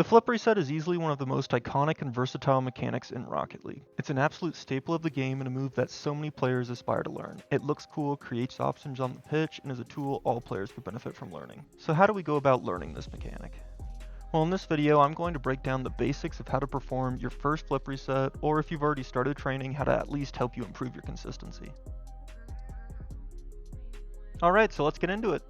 flip reset is easily one of the most iconic and versatile mechanics in Rocket League. It's an absolute staple of the game and a move that so many players aspire to learn. It looks cool, creates options on the pitch, and is a tool all players could benefit from learning. So how do we go about learning this mechanic? Well, in this video, I'm going to break down the basics of how to perform your first flip reset, or if you've already started training, how to at least help you improve your consistency. Alright, so let's get into it.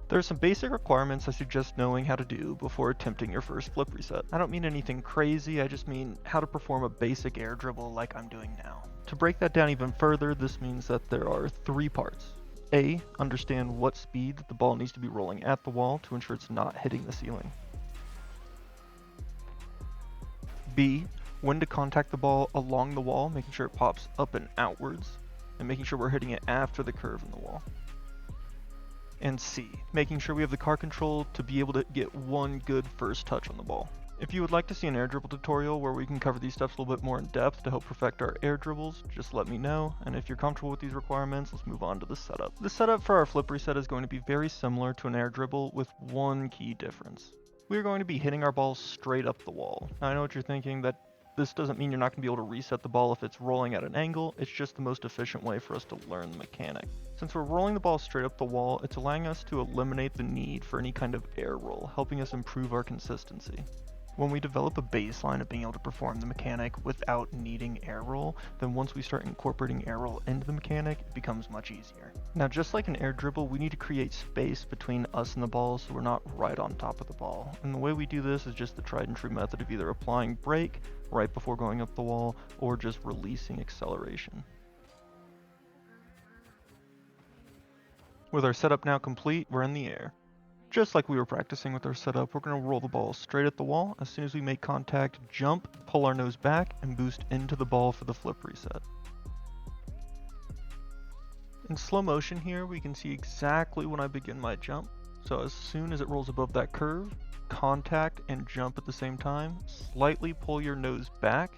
There are some basic requirements I suggest knowing how to do before attempting your first flip reset. I don't mean anything crazy, I just mean how to perform a basic air dribble like I'm doing now. To break that down even further, this means that there are 3 parts. A, understand what speed that the ball needs to be rolling at the wall to ensure it's not hitting the ceiling. B, when to contact the ball along the wall, making sure it pops up and outwards, and making sure we're hitting it after the curve in the wall. And C, making sure we have the car control to be able to get one good first touch on the ball. If you would like to see an air dribble tutorial where we can cover these steps a little bit more in depth to help perfect our air dribbles, just let me know, and if you're comfortable with these requirements, let's move on to the setup. The setup for our flip reset is going to be very similar to an air dribble with one key difference. We're going to be hitting our balls straight up the wall. Now I know what you're thinking, that this doesn't mean you're not going to be able to reset the ball if it's rolling at an angle, it's just the most efficient way for us to learn the mechanic. Since we're rolling the ball straight up the wall, it's allowing us to eliminate the need for any kind of air roll, helping us improve our consistency. When we develop a baseline of being able to perform the mechanic without needing air roll, then once we start incorporating air roll into the mechanic, it becomes much easier. Now just like an air dribble, we need to create space between us and the ball so we're not right on top of the ball. And the way we do this is just the tried and true method of either applying brake right before going up the wall or just releasing acceleration. With our setup now complete, we're in the air. Just like we were practicing with our setup, we're going to roll the ball straight at the wall. As soon as we make contact, jump, pull our nose back, and boost into the ball for the flip reset. In slow motion here, we can see exactly when I begin my jump. So as soon as it rolls above that curve, contact and jump at the same time, slightly pull your nose back,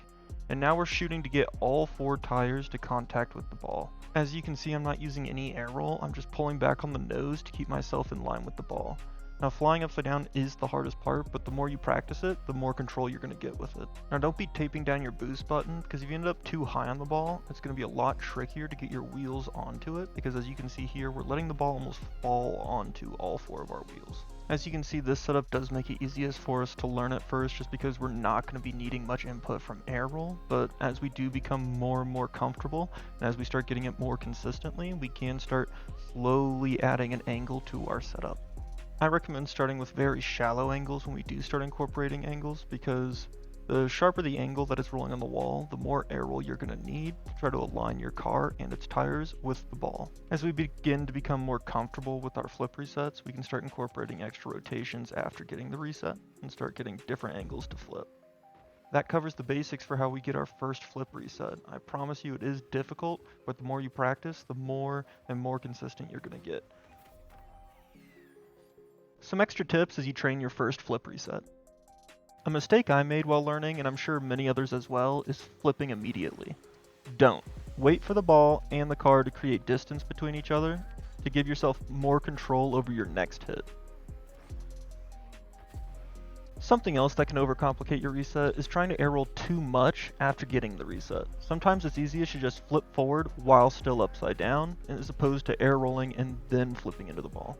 and now we're shooting to get all 4 tires to contact with the ball. As you can see, I'm not using any air roll, I'm just pulling back on the nose to keep myself in line with the ball. Now flying upside down is the hardest part, but the more you practice it, the more control you're going to get with it. Now don't be taping down your boost button, because if you end up too high on the ball, it's going to be a lot trickier to get your wheels onto it, because as you can see here, we're letting the ball almost fall onto all 4 of our wheels. As you can see, this setup does make it easiest for us to learn at first just because we're not going to be needing much input from air roll, but as we do become more and more comfortable, and as we start getting it more consistently, we can start slowly adding an angle to our setup. I recommend starting with very shallow angles when we do start incorporating angles, because the sharper the angle that is rolling on the wall, the more air roll you're going to need to try to align your car and its tires with the ball. As we begin to become more comfortable with our flip resets, we can start incorporating extra rotations after getting the reset and start getting different angles to flip. That covers the basics for how we get our first flip reset. I promise you it is difficult, but the more you practice, the more and more consistent you're going to get. Some extra tips as you train your first flip reset. A mistake I made while learning, and I'm sure many others as well, is flipping immediately. Don't. Wait for the ball and the car to create distance between each other to give yourself more control over your next hit. Something else that can overcomplicate your reset is trying to air roll too much after getting the reset. Sometimes it's easiest to just flip forward while still upside down, as opposed to air rolling and then flipping into the ball.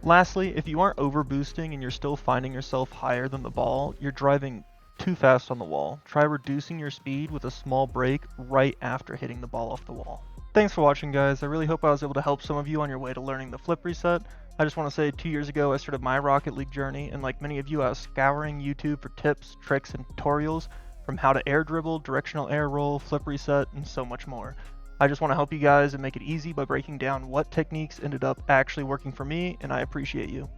Lastly, if you aren't over boosting and you're still finding yourself higher than the ball, you're driving too fast on the wall. Try reducing your speed with a small brake right after hitting the ball off the wall. Thanks for watching, guys. I really hope I was able to help some of you on your way to learning the flip reset. I just want to say 2 years ago I started my Rocket League journey, and like many of you, I was scouring YouTube for tips, tricks, and tutorials from how to air dribble, directional air roll, flip reset, and so much more. I just want to help you guys and make it easy by breaking down what techniques ended up actually working for me, and I appreciate you.